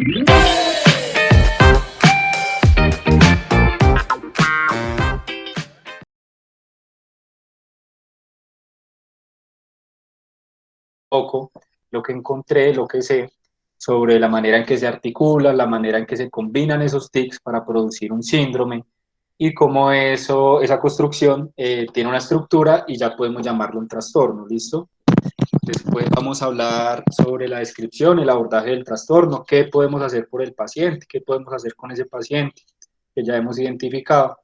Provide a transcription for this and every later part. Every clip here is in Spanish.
Poco lo que encontré, lo que sé sobre la manera en que se articula, la manera en que se combinan esos tics para producir un síndrome y cómo esa construcción tiene una estructura y ya podemos llamarlo un trastorno, ¿listo? Después vamos a hablar sobre la descripción, el abordaje del trastorno, qué podemos hacer por el paciente, qué podemos hacer con ese paciente que ya hemos identificado.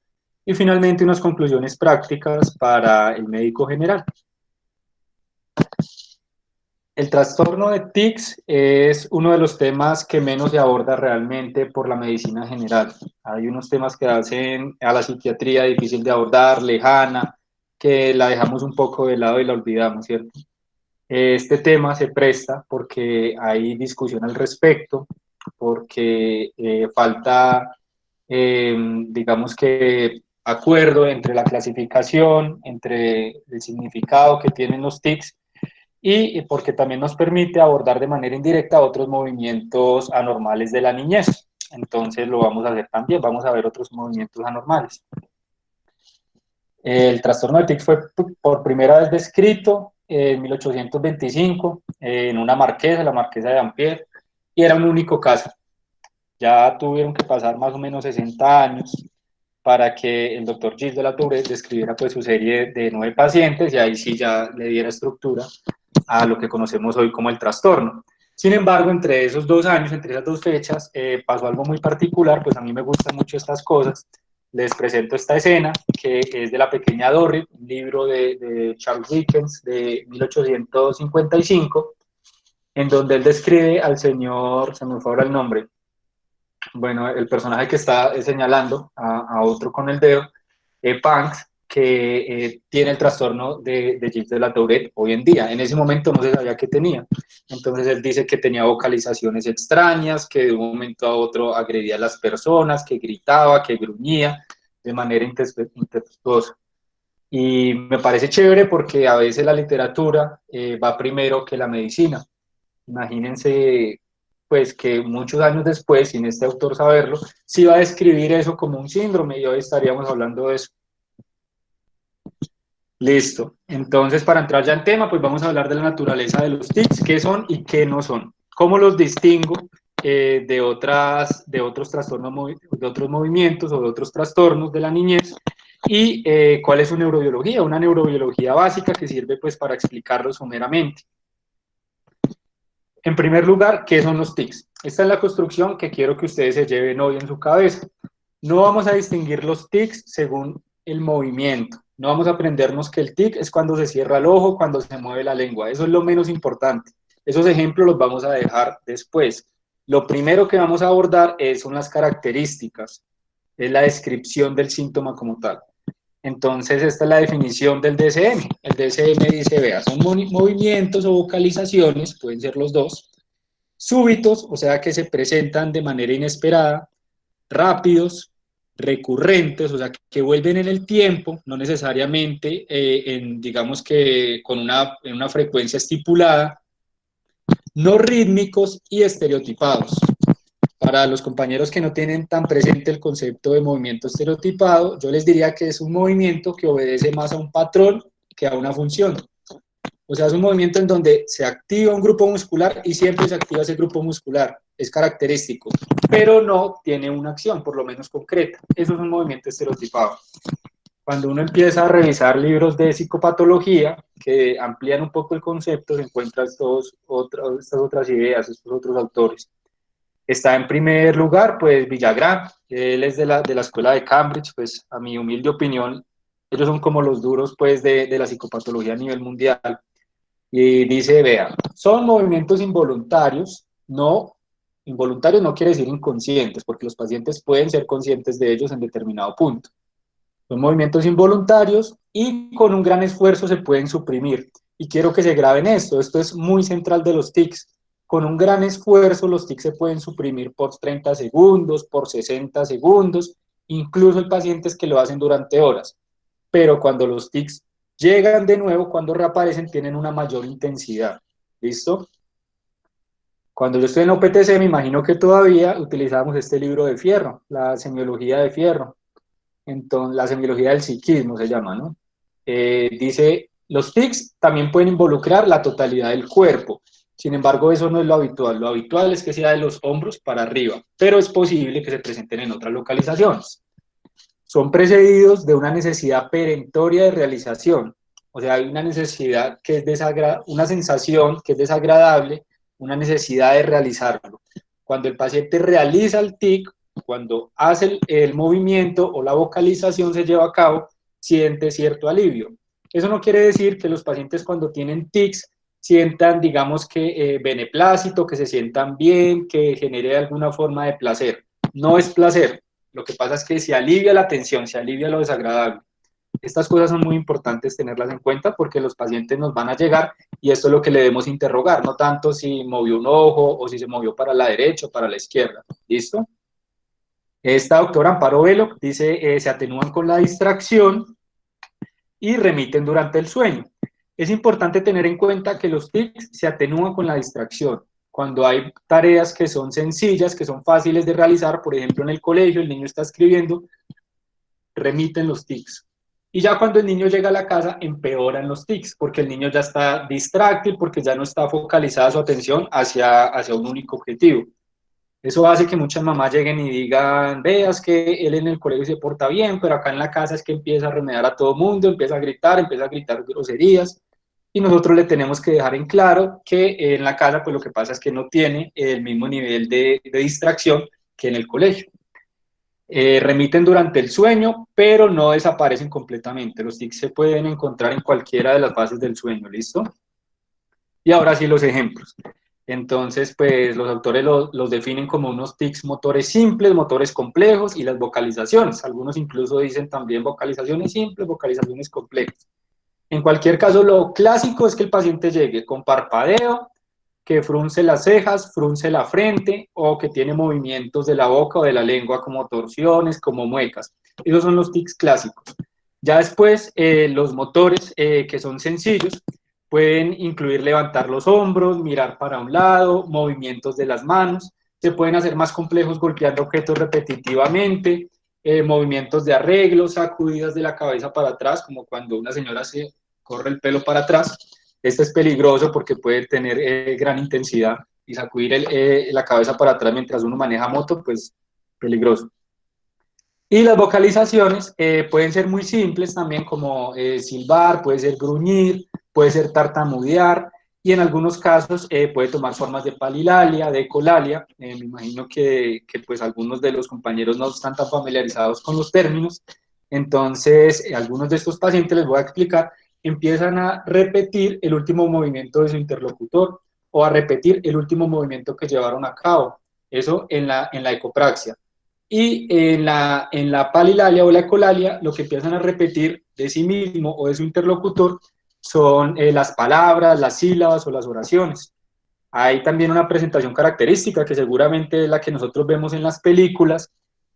Y finalmente unas conclusiones prácticas para el médico general. El trastorno de tics es uno de los temas que menos se aborda realmente por la medicina general. Hay unos temas que hacen a la psiquiatría difícil de abordar, lejana, que la dejamos un poco de lado y la olvidamos, ¿cierto? Este tema se presta porque hay discusión al respecto, porque falta, digamos que, acuerdo entre la clasificación, entre el significado que tienen los tics y porque también nos permite abordar de manera indirecta otros movimientos anormales de la niñez. Entonces lo vamos a hacer también, vamos a ver otros movimientos anormales. El trastorno de tics fue por primera vez descrito en 1825 en una marquesa, la marquesa de Dampierre, y era un único caso. Ya tuvieron que pasar más o menos 60 años para que el doctor Gilles de la Tour describiera pues, su serie de 9 pacientes y ahí sí ya le diera estructura a lo que conocemos hoy como el trastorno. Sin embargo, entre esos 2 años, entre esas 2 fechas, pasó algo muy particular, pues a mí me gustan mucho estas cosas. Les presento esta escena, que es de La pequeña Dorrit, un libro de Charles Dickens de 1855, en donde él describe al señor, se me fue ahora el nombre, bueno, el personaje que está señalando a otro con el dedo, Banks, que tiene el trastorno de Gilles de la Tourette hoy en día. En ese momento no se sabía qué tenía. Entonces él dice que tenía vocalizaciones extrañas, que de un momento a otro agredía a las personas, que gritaba, que gruñía de manera impetuosa. Y me parece chévere porque a veces la literatura va primero que la medicina. Imagínense, pues, que muchos años después, sin este autor saberlo, sí va a describir eso como un síndrome y hoy estaríamos hablando de eso. Listo. Entonces, para entrar ya en tema, pues vamos a hablar de la naturaleza de los tics, qué son y qué no son. ¿Cómo los distingo de otros trastornos, de otros movimientos o de otros trastornos de la niñez? Y cuál es su neurobiología, una neurobiología básica que sirve pues para explicarlo sumeramente. En primer lugar, ¿qué son los tics? Esta es la construcción que quiero que ustedes se lleven hoy en su cabeza. No vamos a distinguir los tics según el movimiento. No vamos a aprendernos que el tic es cuando se cierra el ojo, cuando se mueve la lengua. Eso es lo menos importante. Esos ejemplos los vamos a dejar después. Lo primero que vamos a abordar son las características, es la descripción del síntoma como tal. Entonces, esta es la definición del DSM. El DSM dice, vea, son movimientos o vocalizaciones, pueden ser los dos, súbitos, o sea, que se presentan de manera inesperada, rápidos, recurrentes, o sea, que vuelven en el tiempo, no necesariamente, digamos que en una frecuencia estipulada, no rítmicos y estereotipados. Para los compañeros que no tienen tan presente el concepto de movimiento estereotipado, yo les diría que es un movimiento que obedece más a un patrón que a una función. O sea, es un movimiento en donde se activa un grupo muscular y siempre se activa ese grupo muscular. Es característico, pero no tiene una acción, por lo menos concreta. Eso es un movimiento estereotipado. Cuando uno empieza a revisar libros de psicopatología que amplían un poco el concepto, se encuentran estas otras ideas, estos otros autores. Está en primer lugar, pues, Villagrán, él es de la escuela de Cambridge, pues, a mi humilde opinión, ellos son como los duros, pues, de la psicopatología a nivel mundial. Y dice, vea, son movimientos involuntarios, involuntarios no quiere decir inconscientes, porque los pacientes pueden ser conscientes de ellos en determinado punto. Son movimientos involuntarios y con un gran esfuerzo se pueden suprimir. Y quiero que se graben esto es muy central de los tics. Con un gran esfuerzo los tics se pueden suprimir por 30 segundos, por 60 segundos, incluso hay pacientes que lo hacen durante horas. Pero cuando los tics llegan de nuevo, cuando reaparecen, tienen una mayor intensidad. ¿Listo? Cuando yo estoy en OPTC, me imagino que todavía utilizamos este libro de Fierro, la semiología de Fierro. Entonces, la semiología del psiquismo se llama, ¿no? Dice, los tics también pueden involucrar la totalidad del cuerpo. Sin embargo, eso no es lo habitual. Lo habitual es que sea de los hombros para arriba, pero es posible que se presenten en otras localizaciones. Son precedidos de una necesidad perentoria de realización. O sea, hay una necesidad que es una sensación que es desagradable, una necesidad de realizarlo. Cuando el paciente realiza el tic, cuando hace el movimiento o la vocalización se lleva a cabo, siente cierto alivio. Eso no quiere decir que los pacientes cuando tienen tics sientan, digamos que beneplácito, que se sientan bien, que genere alguna forma de placer. No es placer. Lo que pasa es que se alivia la tensión, se alivia lo desagradable. Estas cosas son muy importantes tenerlas en cuenta porque los pacientes nos van a llegar y esto es lo que le debemos interrogar, no tanto si movió un ojo o si se movió para la derecha o para la izquierda. ¿Listo? Esta doctora Amparo Velo dice, se atenúan con la distracción y remiten durante el sueño. Es importante tener en cuenta que los tics se atenúan con la distracción. Cuando hay tareas que son sencillas, que son fáciles de realizar, por ejemplo en el colegio el niño está escribiendo, remiten los tics. Y ya cuando el niño llega a la casa, empeoran los tics, porque el niño ya está distráctil, porque ya no está focalizada su atención hacia un único objetivo. Eso hace que muchas mamás lleguen y digan, veas que él en el colegio se porta bien, pero acá en la casa es que empieza a remedar a todo mundo, empieza a gritar groserías, y nosotros le tenemos que dejar en claro que en la casa pues lo que pasa es que no tiene el mismo nivel de distracción que en el colegio. Remiten durante el sueño, pero no desaparecen completamente. Los tics se pueden encontrar en cualquiera de las fases del sueño, ¿listo? Y ahora sí los ejemplos. Entonces, pues los autores los definen como unos tics motores simples, motores complejos y las vocalizaciones. Algunos incluso dicen también vocalizaciones simples, vocalizaciones complejas. En cualquier caso, lo clásico es que el paciente llegue con parpadeo, que frunce las cejas, frunce la frente o que tiene movimientos de la boca o de la lengua como torsiones, como muecas. Esos son los tics clásicos. Ya después, los motores que son sencillos pueden incluir levantar los hombros, mirar para un lado, movimientos de las manos. Se pueden hacer más complejos golpeando objetos repetitivamente, movimientos de arreglo, sacudidas de la cabeza para atrás, como cuando una señora se corre el pelo para atrás. Este es peligroso porque puede tener gran intensidad y sacudir la cabeza para atrás mientras uno maneja moto, pues peligroso. Y las vocalizaciones pueden ser muy simples también, como silbar, puede ser gruñir, puede ser tartamudear, y en algunos casos puede tomar formas de palilalia, de ecolalia. Me imagino que pues algunos de los compañeros no están tan familiarizados con los términos. Entonces, algunos de estos pacientes, les voy a explicar, empiezan a repetir el último movimiento de su interlocutor o a repetir el último movimiento que llevaron a cabo. Eso en la ecopraxia. Y en la palilalia o la ecolalia, lo que empiezan a repetir de sí mismo o de su interlocutor son las palabras, las sílabas o las oraciones. Hay también una presentación característica que seguramente es la que nosotros vemos en las películas,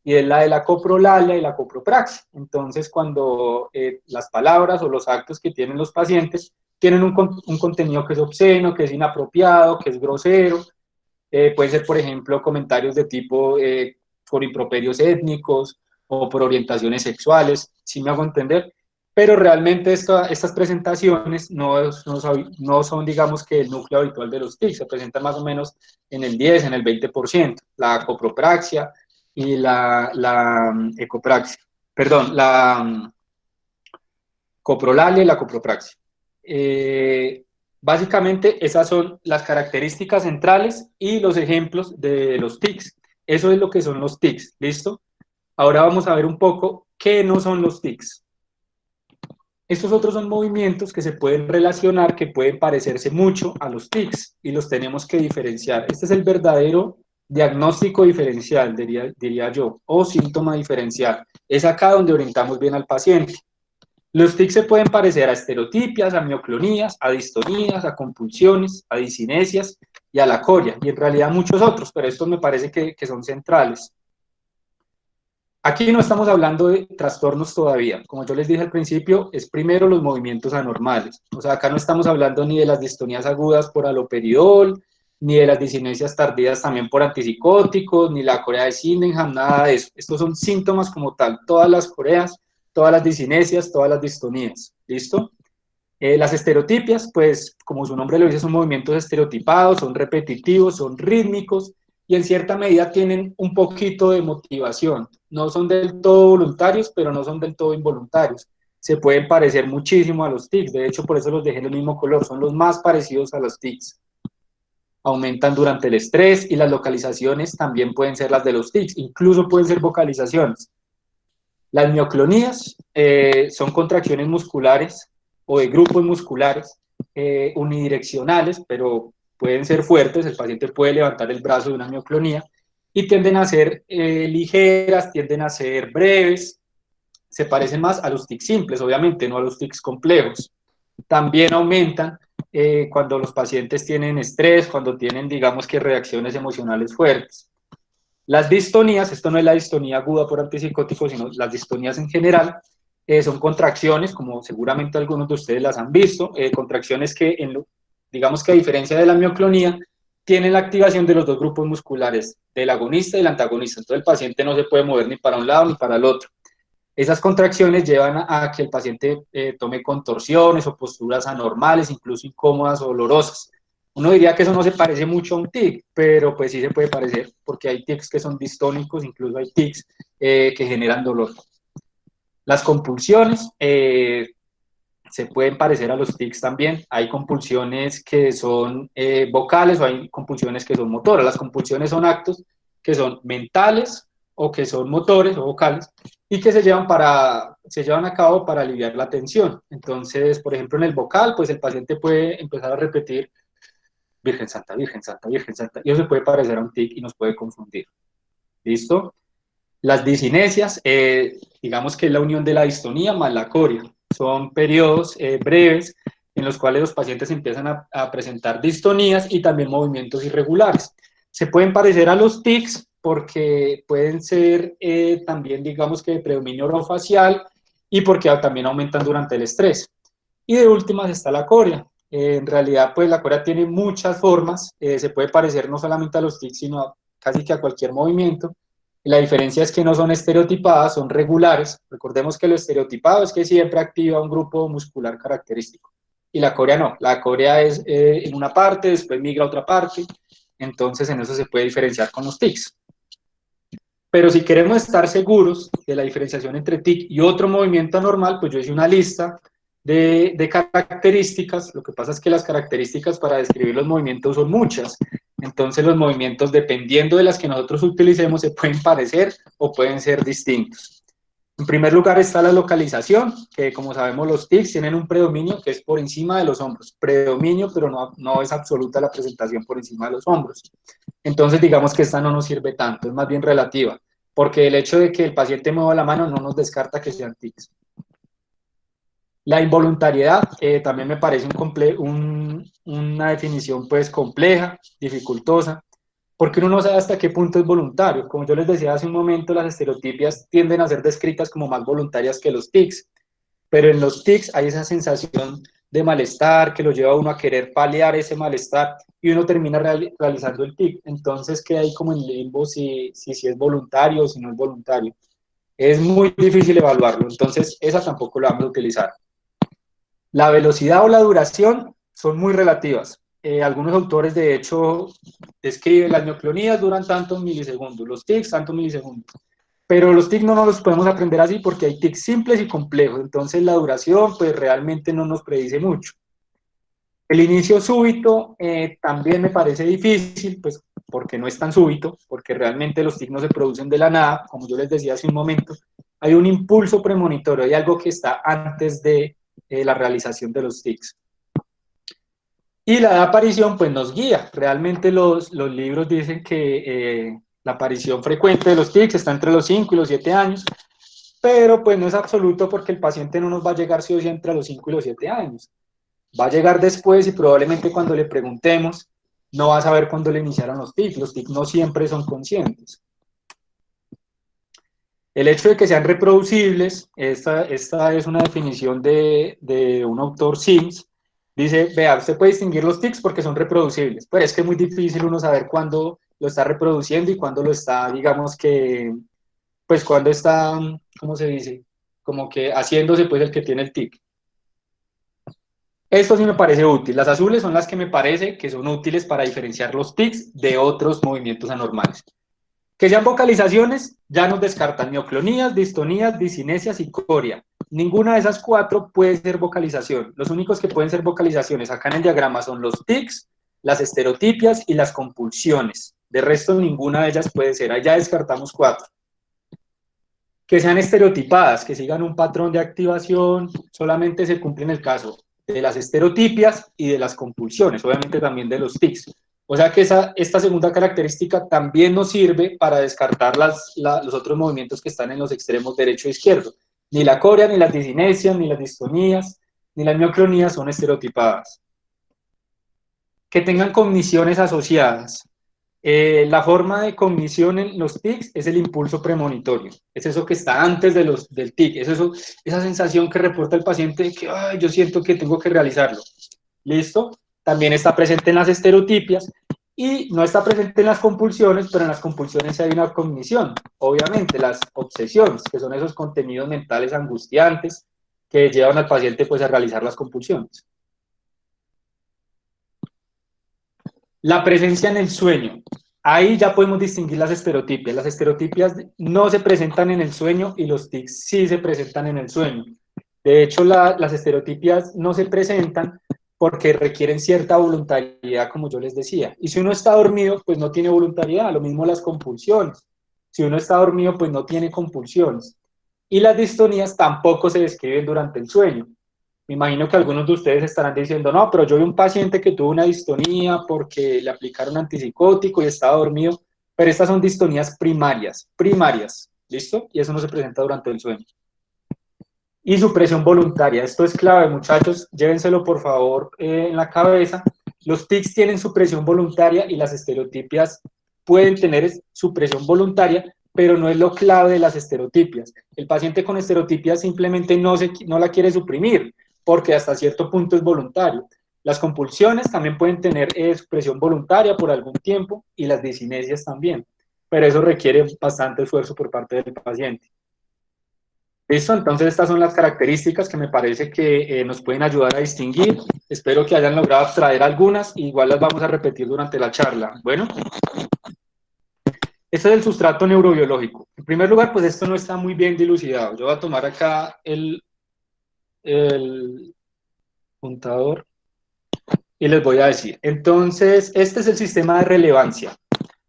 y es la de la coprolalia y la copropraxia. Entonces, cuando las palabras o los actos que tienen los pacientes tienen un contenido que es obsceno, que es inapropiado, que es grosero, pueden ser, por ejemplo, comentarios de tipo por improperios étnicos o por orientaciones sexuales, si me hago entender, pero realmente estas presentaciones no son, digamos, que el núcleo habitual de los tics, se presentan más o menos en el 10, en el 20%, la copropraxia y la ecopraxia, perdón, la coprolalia y la copropraxia. Básicamente esas son las características centrales y los ejemplos de los tics. Eso es lo que son los tics, ¿listo? Ahora vamos a ver un poco qué no son los tics. Estos otros son movimientos que se pueden relacionar, que pueden parecerse mucho a los tics y los tenemos que diferenciar. Este es el verdadero diagnóstico diferencial, diría yo, o síntoma diferencial. Es acá donde orientamos bien al paciente. Los tics se pueden parecer a estereotipias, a mioclonías, a distonías, a compulsiones, a disinesias y a la coria, y en realidad muchos otros, pero estos me parece que son centrales. Aquí no estamos hablando de trastornos todavía. Como yo les dije al principio, es primero los movimientos anormales. O sea, acá no estamos hablando ni de las distonías agudas por haloperidol, ni de las disinesias tardías también por antipsicóticos, ni la corea de Sydenham, nada de eso. Estos son síntomas como tal, todas las coreas, todas las disinesias, todas las distonías, ¿listo? Las estereotipias, pues como su nombre lo dice, son movimientos estereotipados, son repetitivos, son rítmicos y en cierta medida tienen un poquito de motivación. No son del todo voluntarios, pero no son del todo involuntarios. Se pueden parecer muchísimo a los tics, de hecho por eso los dejé en el mismo color, son los más parecidos a los tics. Aumentan durante el estrés y las localizaciones también pueden ser las de los tics, incluso pueden ser vocalizaciones. Las mioclonías son contracciones musculares o de grupos musculares unidireccionales, pero pueden ser fuertes, el paciente puede levantar el brazo de una mioclonía y tienden a ser ligeras, tienden a ser breves, se parecen más a los tics simples, obviamente, no a los tics complejos. También aumentan cuando los pacientes tienen estrés, cuando tienen, digamos que, reacciones emocionales fuertes. Las distonías, esto no es la distonía aguda por antipsicóticos, sino las distonías en general, son contracciones, como seguramente algunos de ustedes las han visto, contracciones que, digamos que a diferencia de la mioclonía, tienen la activación de los dos grupos musculares, del agonista y del antagonista. Entonces el paciente no se puede mover ni para un lado ni para el otro. Esas contracciones llevan a que el paciente tome contorsiones o posturas anormales, incluso incómodas o dolorosas. Uno diría que eso no se parece mucho a un tic, pero pues sí se puede parecer, porque hay tics que son distónicos, incluso hay tics que generan dolor. Las compulsiones se pueden parecer a los tics también. Hay compulsiones que son vocales o hay compulsiones que son motoras. Las compulsiones son actos que son mentales o que son motores o vocales y que se llevan a cabo para aliviar la tensión. Entonces, por ejemplo, en el vocal, pues el paciente puede empezar a repetir Virgen Santa, Virgen Santa, Virgen Santa, y eso se puede parecer a un tic y nos puede confundir. ¿Listo? Las disinesias, digamos que es la unión de la distonía más la corea. Son periodos breves en los cuales los pacientes empiezan a presentar distonías y también movimientos irregulares. Se pueden parecer a los tics porque pueden ser también, digamos que de predominio orofacial y porque también aumentan durante el estrés. Y de últimas está la corea. En realidad, pues la corea tiene muchas formas, se puede parecer no solamente a los tics, sino casi que a cualquier movimiento. La diferencia es que no son estereotipadas, son regulares. Recordemos que lo estereotipado es que siempre activa un grupo muscular característico. Y la corea no, la corea es en una parte, después migra a otra parte. Entonces en eso se puede diferenciar con los tics. Pero si queremos estar seguros de la diferenciación entre tic y otro movimiento anormal, pues yo hice una lista de características. Lo que pasa es que las características para describir los movimientos son muchas. Entonces los movimientos, dependiendo de las que nosotros utilicemos, se pueden parecer o pueden ser distintos. En primer lugar está la localización, que como sabemos los tics tienen un predominio que es por encima de los hombros. Predominio, pero no es absoluta la presentación por encima de los hombros. Entonces digamos que esta no nos sirve tanto, es más bien relativa, porque el hecho de que el paciente mueva la mano no nos descarta que sean tics. La involuntariedad también me parece una definición pues compleja, dificultosa, porque uno no sabe hasta qué punto es voluntario. Como yo les decía hace un momento, las estereotipias tienden a ser descritas como más voluntarias que los tics, pero en los tics hay esa sensación de malestar que lo lleva a uno a querer paliar ese malestar y uno termina realizando el tic. Entonces queda ahí como en limbo si es voluntario o si no es voluntario. Es muy difícil evaluarlo, entonces esa tampoco la vamos a utilizar. La velocidad o la duración son muy relativas. Algunos autores, de hecho, describen las mioclonías duran tantos milisegundos, los tics tantos milisegundos. Pero los tics no nos los podemos aprender así porque hay tics simples y complejos. Entonces la duración pues realmente no nos predice mucho. El inicio súbito también me parece difícil, pues porque no es tan súbito, porque realmente los tics no se producen de la nada, como yo les decía hace un momento. Hay un impulso premonitorio, hay algo que está antes de la realización de los tics. Y la aparición pues nos guía. Realmente los libros dicen que la aparición frecuente de los tics está entre los 5 y los 7 años, pero pues no es absoluto porque el paciente no nos va a llegar sí o sí entre los 5 y los 7 años. Va a llegar después y probablemente cuando le preguntemos no va a saber cuándo le iniciaron los tics. Los tics no siempre son conscientes. El hecho de que sean reproducibles, esta es una definición de un autor, Sims, Dice, vea, usted puede distinguir los tics porque son reproducibles, pero es que es muy difícil uno saber cuándo lo está reproduciendo y cuándo lo está, digamos que, pues cuándo está, ¿cómo se dice? Como que haciéndose pues el que tiene el tic. Esto sí me parece útil. Las azules son las que me parece que son útiles para diferenciar los tics de otros movimientos anormales. Que sean vocalizaciones, ya nos descartan mioclonías, distonías, disinesias y coria. Ninguna de esas cuatro puede ser vocalización. Los únicos que pueden ser vocalizaciones acá en el diagrama son los tics, las estereotipias y las compulsiones. De resto, ninguna de ellas puede ser. Ahí ya descartamos cuatro. Que sean estereotipadas, que sigan un patrón de activación, solamente se cumple en el caso de las estereotipias y de las compulsiones, obviamente también de los tics. O sea que esta segunda característica también nos sirve para descartar los otros movimientos que están en los extremos derecho e izquierdo. Ni la corea, ni las disinesias, ni las distonías, ni las mioclonías son estereotipadas. Que tengan cogniciones asociadas. La forma de cognición en los tics es el impulso premonitorio. Es eso que está antes del tic. Es eso, esa sensación que reporta el paciente de que ay, yo siento que tengo que realizarlo. ¿Listo? También está presente en las estereotipias y no está presente en las compulsiones, pero en las compulsiones hay una cognición. Obviamente, las obsesiones, que son esos contenidos mentales angustiantes que llevan al paciente pues, a realizar las compulsiones. La presencia en el sueño. Ahí ya podemos distinguir las estereotipias. Las estereotipias no se presentan en el sueño y los tics sí se presentan en el sueño. De hecho, las estereotipias no se presentan porque requieren cierta voluntariedad, como yo les decía. Y si uno está dormido, pues no tiene voluntariedad. Lo mismo las compulsiones. Si uno está dormido, pues no tiene compulsiones. Y las distonías tampoco se describen durante el sueño. Me imagino que algunos de ustedes estarán diciendo, no, pero yo vi un paciente que tuvo una distonía porque le aplicaron antipsicótico y estaba dormido, pero estas son distonías primarias, ¿listo? Y eso no se presenta durante el sueño. Y supresión voluntaria, esto es clave, muchachos, llévenselo por favor en la cabeza. Los tics tienen supresión voluntaria y las estereotipias pueden tener supresión voluntaria, pero no es lo clave de las estereotipias. El paciente con estereotipias simplemente no la quiere suprimir, porque hasta cierto punto es voluntario. Las compulsiones también pueden tener supresión voluntaria por algún tiempo y las disinesias también, pero eso requiere bastante esfuerzo por parte del paciente. Listo, entonces estas son las características que me parece que nos pueden ayudar a distinguir. Espero que hayan logrado abstraer algunas, igual las vamos a repetir durante la charla. Bueno, este es el sustrato neurobiológico. En primer lugar, pues esto no está muy bien dilucidado. Yo voy a tomar acá el puntador y les voy a decir. Entonces, este es el sistema de relevancia.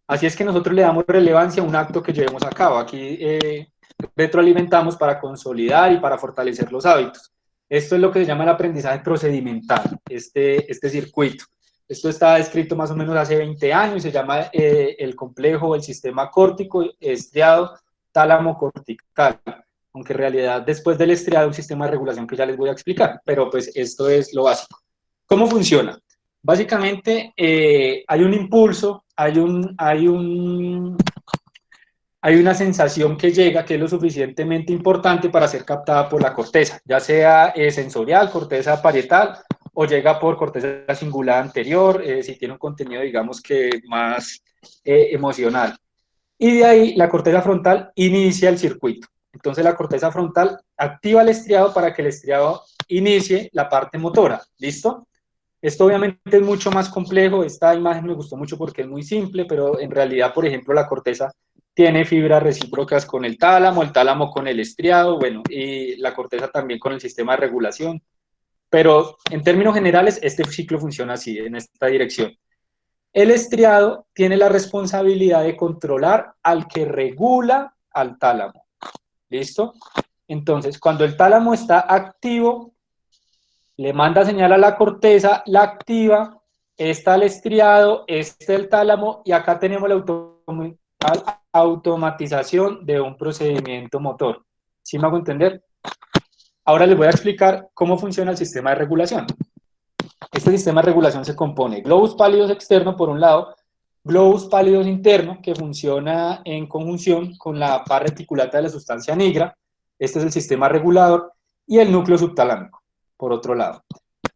Así es que nosotros le damos relevancia a un acto que llevemos a cabo. Aquí retroalimentamos para consolidar y para fortalecer los hábitos. Esto es lo que se llama el aprendizaje procedimental, este circuito. Esto está descrito más o menos hace 20 años y se llama el complejo, el sistema córtico estriado tálamo cortical, aunque en realidad después del estriado un sistema de regulación que ya les voy a explicar, pero pues esto es lo básico. ¿Cómo funciona? Básicamente hay un impulso, hay una sensación que llega que es lo suficientemente importante para ser captada por la corteza, ya sea sensorial, corteza parietal, o llega por corteza cingulada anterior, si tiene un contenido, digamos que más emocional. Y de ahí la corteza frontal inicia el circuito. Entonces la corteza frontal activa el estriado para que el estriado inicie la parte motora. ¿Listo? Esto obviamente es mucho más complejo. Esta imagen me gustó mucho porque es muy simple, pero en realidad, por ejemplo, la corteza tiene fibras recíprocas con el tálamo con el estriado, bueno, y la corteza también con el sistema de regulación. Pero en términos generales, este ciclo funciona así, en esta dirección. El estriado tiene la responsabilidad de controlar al que regula al tálamo. ¿Listo? Entonces, cuando el tálamo está activo, le manda señal a la corteza, la activa, está el estriado, está el tálamo, y acá tenemos la automatización de un procedimiento motor. ¿Sí me hago entender? Ahora les voy a explicar cómo funciona el sistema de regulación. Este sistema de regulación se compone de globos pálidos externos por un lado, globos pálidos interno que funciona en conjunción con la par reticulata de la sustancia nigra. Este es el sistema regulador, y el núcleo subtalámico por otro lado.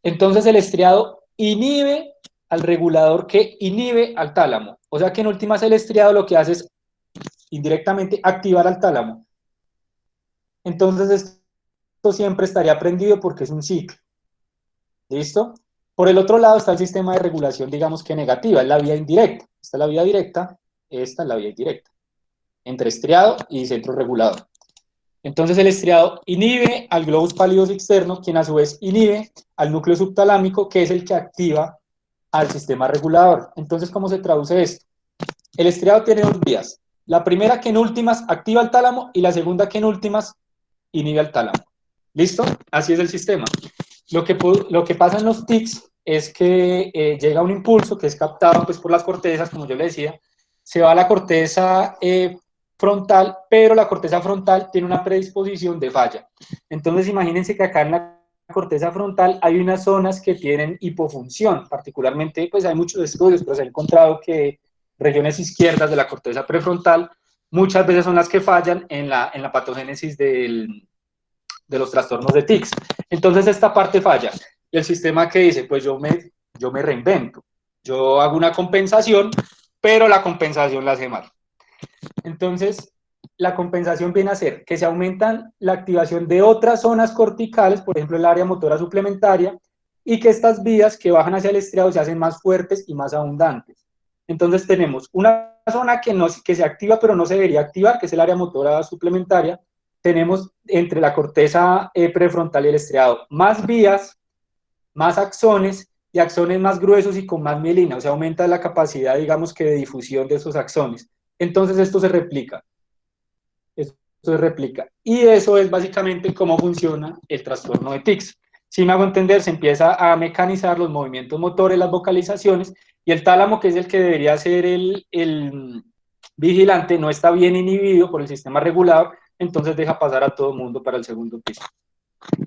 Entonces el estriado inhibe al regulador que inhibe al tálamo. O sea que en últimas el estriado lo que hace es indirectamente activar al tálamo. Entonces esto siempre estaría prendido porque es un ciclo. ¿Listo? Por el otro lado está el sistema de regulación, digamos que negativa, es la vía indirecta. Esta es la vía directa, esta es la vía indirecta, entre estriado y centro regulador. Entonces el estriado inhibe al globus pálido externo, quien a su vez inhibe al núcleo subtalámico, que es el que activa al sistema regulador. Entonces, ¿cómo se traduce esto? El estriado tiene dos vías. La primera que en últimas activa el tálamo y la segunda que en últimas inhibe al tálamo. ¿Listo? Así es el sistema. Lo que pasa en los tics es que llega un impulso que es captado pues, por las cortezas, como yo le decía, se va a la corteza frontal, pero la corteza frontal tiene una predisposición de falla. Entonces imagínense que acá en la corteza frontal hay unas zonas que tienen hipofunción, particularmente pues hay muchos estudios, pero se ha encontrado que regiones izquierdas de la corteza prefrontal muchas veces son las que fallan en la patogénesis de los trastornos de tics. Entonces esta parte falla. Y el sistema que dice, pues yo me reinvento. Yo hago una compensación, pero la compensación la hace mal. Entonces, la compensación viene a ser que se aumentan la activación de otras zonas corticales, por ejemplo, el área motora suplementaria, y que estas vías que bajan hacia el estriado se hacen más fuertes y más abundantes. Entonces tenemos una zona que se activa pero no se debería activar, que es el área motora suplementaria. Tenemos entre la corteza prefrontal y el estriado más vías, más axones y axones más gruesos y con más mielina, o sea, aumenta la capacidad, digamos que de difusión de esos axones. Entonces esto se replica. Esto se replica. Y eso es básicamente cómo funciona el trastorno de tics. Si me hago entender, se empieza a mecanizar los movimientos motores, las vocalizaciones, y el tálamo, que es el que debería ser el vigilante, no está bien inhibido por el sistema regulador, entonces deja pasar a todo el mundo para el segundo piso.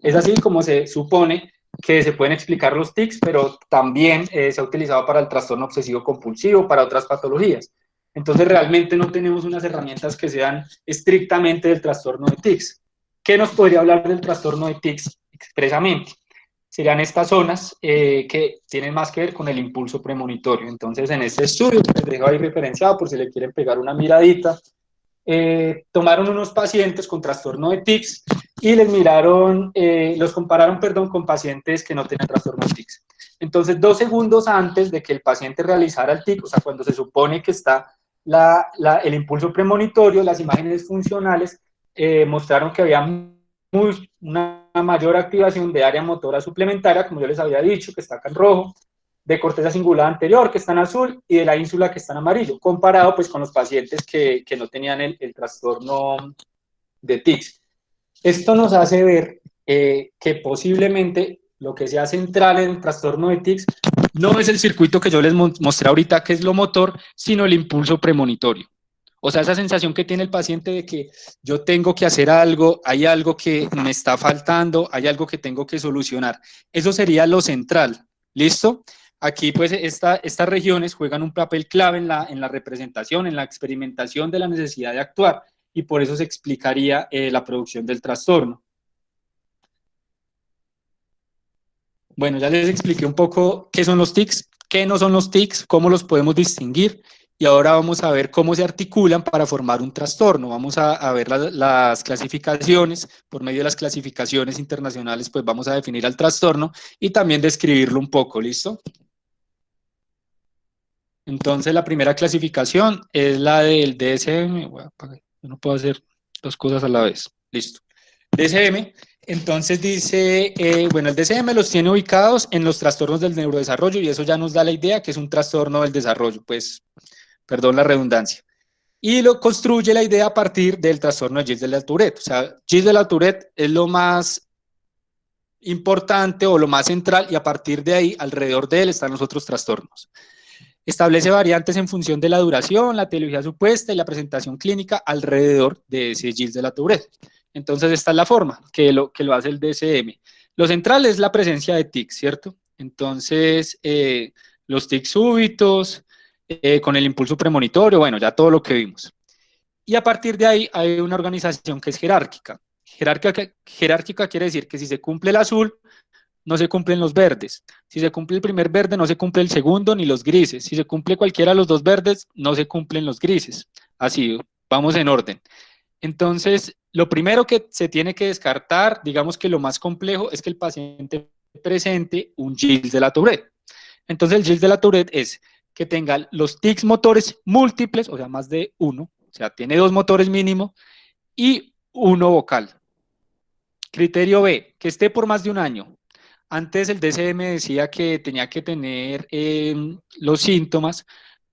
Es así como se supone que se pueden explicar los tics, pero también se ha utilizado para el trastorno obsesivo compulsivo, para otras patologías. Entonces realmente no tenemos unas herramientas que sean estrictamente del trastorno de tics. ¿Qué nos podría hablar del trastorno de tics expresamente? Serían estas zonas que tienen más que ver con el impulso premonitorio. Entonces en este estudio, les dejo ahí referenciado por si le quieren pegar una miradita, tomaron unos pacientes con trastorno de tics y les miraron, los compararon, perdón, con pacientes que no tenían trastorno de tics. Entonces, 2 segundos antes de que el paciente realizara el tic, o sea, cuando se supone que está el impulso premonitorio, las imágenes funcionales mostraron que había una mayor activación de área motora suplementaria, como yo les había dicho, que está acá en rojo, de corteza cingulada anterior, que está en azul, y de la ínsula, que está en amarillo, comparado pues con los pacientes que no tenían el trastorno de tics. Esto nos hace ver que posiblemente lo que sea central en el trastorno de tics no es el circuito que yo les mostré ahorita, que es lo motor, sino el impulso premonitorio. O sea, esa sensación que tiene el paciente de que yo tengo que hacer algo, hay algo que me está faltando, hay algo que tengo que solucionar. Eso sería lo central. ¿Listo? Aquí, pues, estas regiones juegan un papel clave en la representación, en la experimentación de la necesidad de actuar, y por eso se explicaría la producción del trastorno. Bueno, ya les expliqué un poco qué son los tics, qué no son los tics, cómo los podemos distinguir, y ahora vamos a ver cómo se articulan para formar un trastorno. Vamos a ver las clasificaciones. Por medio de las clasificaciones internacionales, pues vamos a definir al trastorno y también describirlo un poco, ¿listo? Entonces, la primera clasificación es la del DSM. Yo no puedo hacer dos cosas a la vez. Listo. DSM, entonces dice, bueno, el DSM los tiene ubicados en los trastornos del neurodesarrollo, y eso ya nos da la idea que es un trastorno del desarrollo, pues, perdón la redundancia. Y lo construye la idea a partir del trastorno de Gilles de la Tourette. O sea, Gilles de la Tourette es lo más importante o lo más central, y a partir de ahí, alrededor de él, están los otros trastornos. Establece variantes en función de la duración, la etiología supuesta y la presentación clínica alrededor de ese Gilles de la Tourette. Entonces, esta es la forma que lo hace el DSM. Lo central es la presencia de tics, ¿cierto? Entonces, los tics súbitos, con el impulso premonitorio, bueno, ya todo lo que vimos. Y a partir de ahí hay una organización que es jerárquica. Jerárquica quiere decir que si se cumple el azul, no se cumplen los verdes. Si se cumple el primer verde, no se cumple el segundo ni los grises. Si se cumple cualquiera de los dos verdes, no se cumplen los grises. Así, vamos en orden. Entonces, lo primero que se tiene que descartar, digamos que lo más complejo, es que el paciente presente un Gilles de la Tourette. Entonces, el Gilles de la Tourette es que tenga los tics motores múltiples, o sea, más de uno, o sea, tiene 2 motores mínimo y 1 vocal. Criterio B, que esté por más de un año. Antes el DSM decía que tenía que tener los síntomas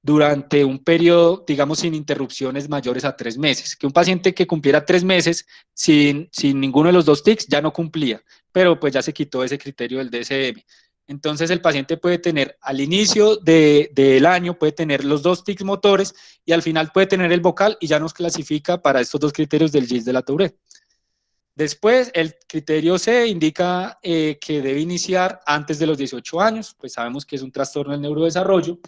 durante un periodo, digamos, sin interrupciones mayores a 3 meses. Que un paciente que cumpliera 3 meses sin ninguno de los dos tics ya no cumplía, pero pues ya se quitó ese criterio del DSM. Entonces el paciente puede tener al inicio del año, puede tener los 2 tics motores y al final puede tener el vocal y ya nos clasifica para estos 2 criterios del Gilles de la Tourette. Después, el criterio C indica que debe iniciar antes de los 18 años, pues sabemos que es un trastorno del neurodesarrollo,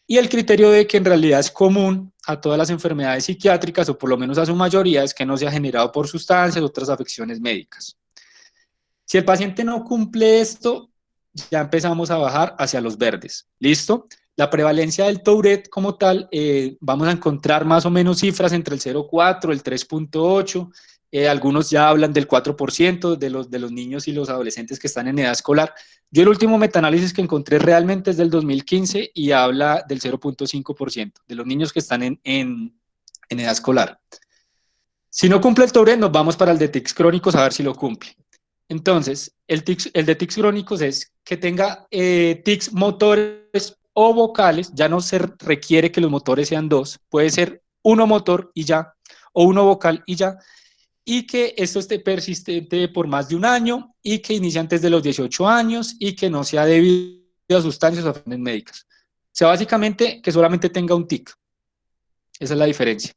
y el criterio D, que en realidad es común a todas las enfermedades psiquiátricas, o por lo menos a su mayoría, es que no sea generado por sustancias o otras afecciones médicas. Si el paciente no cumple esto, ya empezamos a bajar hacia los verdes. ¿Listo? La prevalencia del Tourette como tal, vamos a encontrar más o menos cifras entre el 0,4, el 3,8, algunos ya hablan del 4% de los niños y los adolescentes que están en edad escolar. Yo el último metaanálisis que encontré realmente es del 2015 y habla del 0,5% de los niños que están en edad escolar. Si no cumple el Tourette, nos vamos para el de tics crónicos a ver si lo cumple. Entonces, el de tics crónicos es que tenga tics motores o vocales, ya no se requiere que los motores sean 2, puede ser 1 motor y ya, o 1 vocal y ya, y que esto esté persistente por más de un año y que inicie antes de los 18 años y que no sea debido a sustancias o afecciones médicas. O sea, básicamente que solamente tenga un tic. Esa es la diferencia.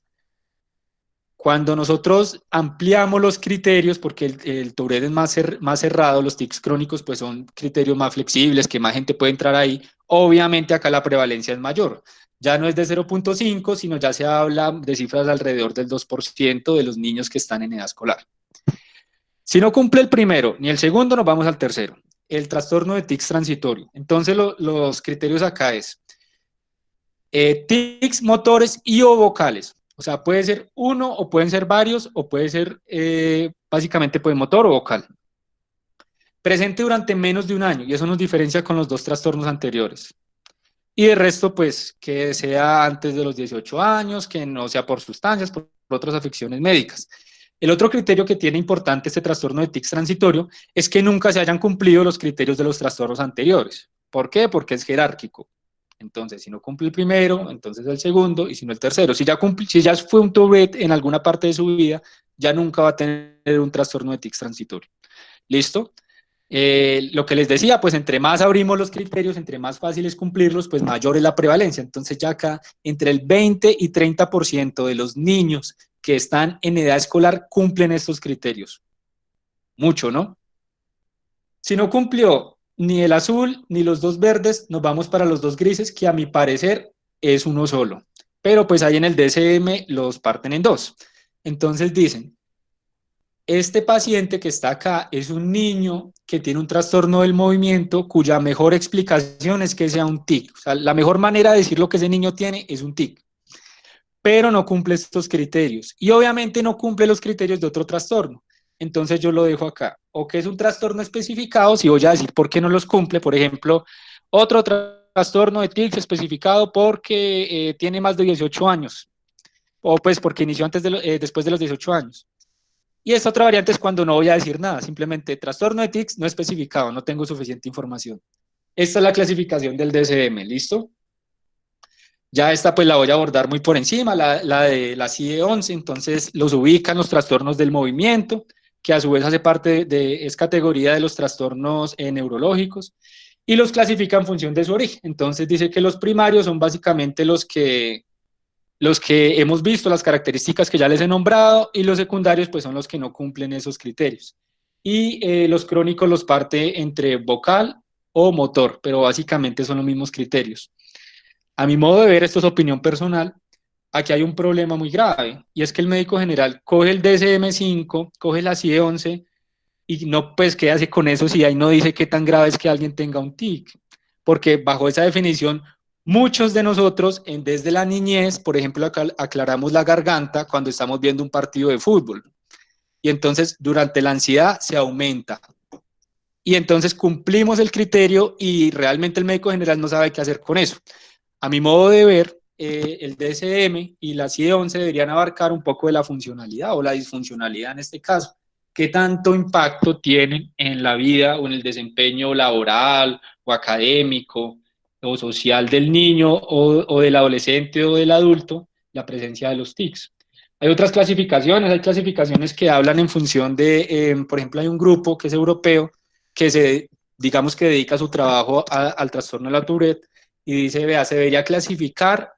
Cuando nosotros ampliamos los criterios, porque el Tourette es más cerrado, los tics crónicos pues son criterios más flexibles, que más gente puede entrar ahí, obviamente acá la prevalencia es mayor. Ya no es de 0,5, sino ya se habla de cifras alrededor del 2% de los niños que están en edad escolar. Si no cumple el primero ni el segundo, nos vamos al tercero. El trastorno de tics transitorio. Entonces los criterios acá es tics motores y o vocales. O sea, puede ser uno o pueden ser varios o puede ser básicamente pues motor o vocal. Presente durante menos de un año y eso nos diferencia con los 2 trastornos anteriores. Y de resto pues que sea antes de los 18 años, que no sea por sustancias, por otras afecciones médicas. El otro criterio que tiene importante este trastorno de tics transitorio es que nunca se hayan cumplido los criterios de los trastornos anteriores. ¿Por qué? Porque es jerárquico. Entonces, si no cumple el primero, entonces el segundo, y si no el tercero. Si ya fue un Tourette en alguna parte de su vida, ya nunca va a tener un trastorno de tics transitorio. ¿Listo? Lo que les decía, pues entre más abrimos los criterios, entre más fácil es cumplirlos, pues mayor es la prevalencia. Entonces ya acá, entre el 20 y 30% de los niños que están en edad escolar cumplen estos criterios. Mucho, ¿no? Si no cumplió ni el azul ni los 2 verdes, nos vamos para los 2 grises, que a mi parecer es uno solo. Pero pues ahí en el DSM los parten en 2. Entonces dicen, este paciente que está acá es un niño que tiene un trastorno del movimiento cuya mejor explicación es que sea un tic. O sea, la mejor manera de decir lo que ese niño tiene es un tic. Pero no cumple estos criterios. Y obviamente no cumple los criterios de otro trastorno. Entonces yo lo dejo acá. O que es un trastorno especificado, si voy a decir por qué no los cumple, por ejemplo, otro trastorno de tics especificado porque tiene más de 18 años. O pues porque inició después de los 18 años. Y esta otra variante es cuando no voy a decir nada, simplemente trastorno de tics no especificado, no tengo suficiente información. Esta es la clasificación del DSM, ¿listo? Ya esta pues la voy a abordar muy por encima, la de la CIE-11, entonces los ubican los trastornos del movimiento, que a su vez hace parte es categoría de los trastornos neurológicos, y los clasifica en función de su origen. Entonces dice que los primarios son básicamente los que hemos visto, las características que ya les he nombrado, y los secundarios pues son los que no cumplen esos criterios. Y los crónicos los parte entre vocal o motor, pero básicamente son los mismos criterios. A mi modo de ver, esto es opinión personal, aquí hay un problema muy grave, y es que el médico general coge el DSM-5, coge la CIE-11, y no, pues quédase con eso si ahí no dice qué tan grave es que alguien tenga un tic, porque bajo esa definición, muchos de nosotros, desde la niñez, por ejemplo, aclaramos la garganta cuando estamos viendo un partido de fútbol, y entonces durante la ansiedad se aumenta, y entonces cumplimos el criterio y realmente el médico general no sabe qué hacer con eso. A mi modo de ver, el DSM y la CIE-11 deberían abarcar un poco de la funcionalidad o la disfuncionalidad en este caso. ¿Qué tanto impacto tienen en la vida o en el desempeño laboral o académico o social del niño o del adolescente o del adulto la presencia de los tics? Hay otras clasificaciones, hay clasificaciones que hablan en función de, por ejemplo, hay un grupo que es europeo que digamos que dedica su trabajo al trastorno de la Tourette y dice, vea, se debería clasificar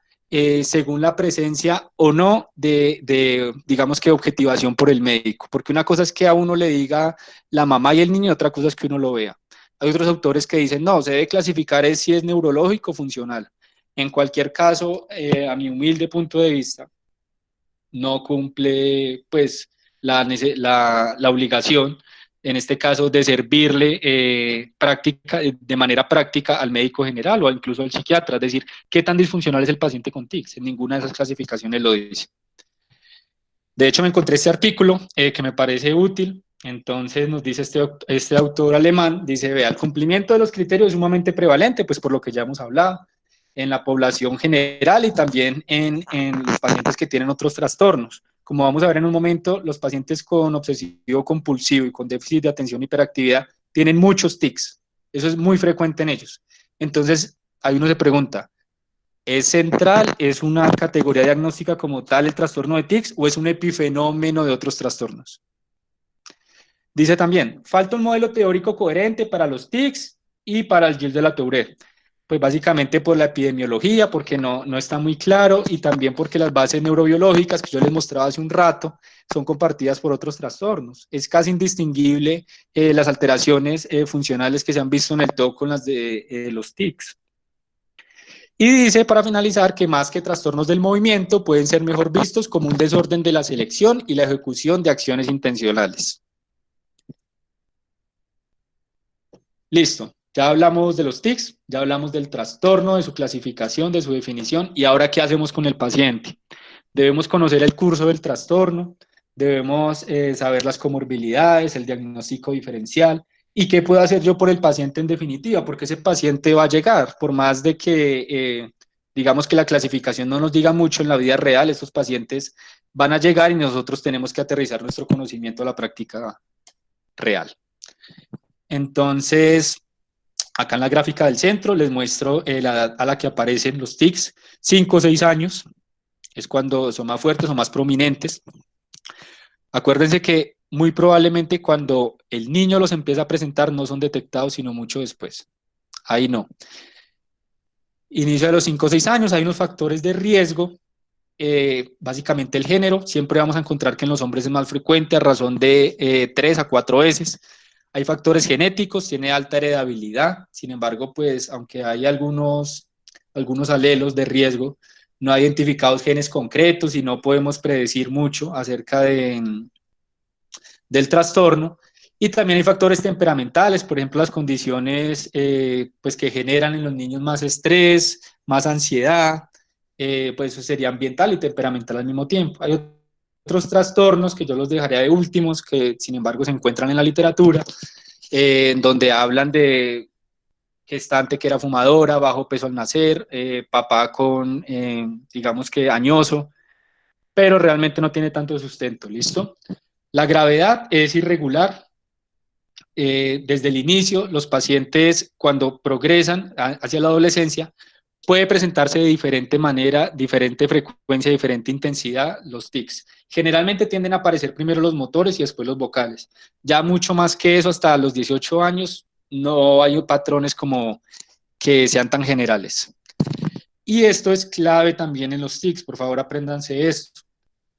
según la presencia o no digamos que objetivación por el médico, porque una cosa es que a uno le diga la mamá y el niño, y otra cosa es que uno lo vea. Hay otros autores que dicen, no, se debe clasificar es si es neurológico o funcional. En cualquier caso, a mi humilde punto de vista, no cumple pues la obligación, en este caso, de servirle de manera práctica al médico general o incluso al psiquiatra, es decir, qué tan disfuncional es el paciente con tics, en ninguna de esas clasificaciones lo dice. De hecho, me encontré este artículo que me parece útil, entonces nos dice este autor alemán, dice, vea, el cumplimiento de los criterios es sumamente prevalente, pues por lo que ya hemos hablado, en la población general y también en los pacientes que tienen otros trastornos. Como vamos a ver en un momento, los pacientes con obsesivo compulsivo y con déficit de atención y hiperactividad tienen muchos tics. Eso es muy frecuente en ellos. Entonces, ahí uno se pregunta, ¿es central, es una categoría diagnóstica como tal el trastorno de tics o es un epifenómeno de otros trastornos? Dice también, falta un modelo teórico coherente para los tics y para el Gilles de la Tourette. Pues básicamente por la epidemiología, porque no está muy claro, y también porque las bases neurobiológicas que yo les mostraba hace un rato son compartidas por otros trastornos. Es casi indistinguible las alteraciones funcionales que se han visto en el TOC con las de los tics. Y dice, para finalizar, que más que trastornos del movimiento pueden ser mejor vistos como un desorden de la selección y la ejecución de acciones intencionales. Listo. Ya hablamos de los tics, ya hablamos del trastorno, de su clasificación, de su definición, y ahora, ¿qué hacemos con el paciente? Debemos conocer el curso del trastorno, debemos saber las comorbilidades, el diagnóstico diferencial, y qué puedo hacer yo por el paciente en definitiva, porque ese paciente va a llegar, por más de que, digamos que la clasificación no nos diga mucho en la vida real, estos pacientes van a llegar y nosotros tenemos que aterrizar nuestro conocimiento a la práctica real. Entonces, acá en la gráfica del centro les muestro la edad a la que aparecen los tics, 5 o 6 años, es cuando son más fuertes o más prominentes. Acuérdense que muy probablemente cuando el niño los empieza a presentar no son detectados sino mucho después. Ahí no. Inicio de los 5 o 6 años, hay unos factores de riesgo, básicamente el género, siempre vamos a encontrar que en los hombres es más frecuente a razón de 3 a 4 veces. Hay factores genéticos, tiene alta heredabilidad, sin embargo, pues aunque hay algunos alelos de riesgo, no hay identificados genes concretos y no podemos predecir mucho acerca del trastorno. Y también hay factores temperamentales, por ejemplo, las condiciones pues que generan en los niños más estrés, más ansiedad, pues eso sería ambiental y temperamental al mismo tiempo. Hay otros trastornos que yo los dejaré de últimos, que sin embargo se encuentran en la literatura, donde hablan de gestante que era fumadora, bajo peso al nacer, papá con, digamos que añoso, pero realmente no tiene tanto sustento, ¿listo? La gravedad es irregular. Desde el inicio, los pacientes cuando progresan hacia la adolescencia, puede presentarse de diferente manera, diferente frecuencia, diferente intensidad los tics. Generalmente tienden a aparecer primero los motores y después los vocales. Ya mucho más que eso, hasta los 18 años, no hay patrones como que sean tan generales. Y esto es clave también en los tics, por favor apréndanse esto.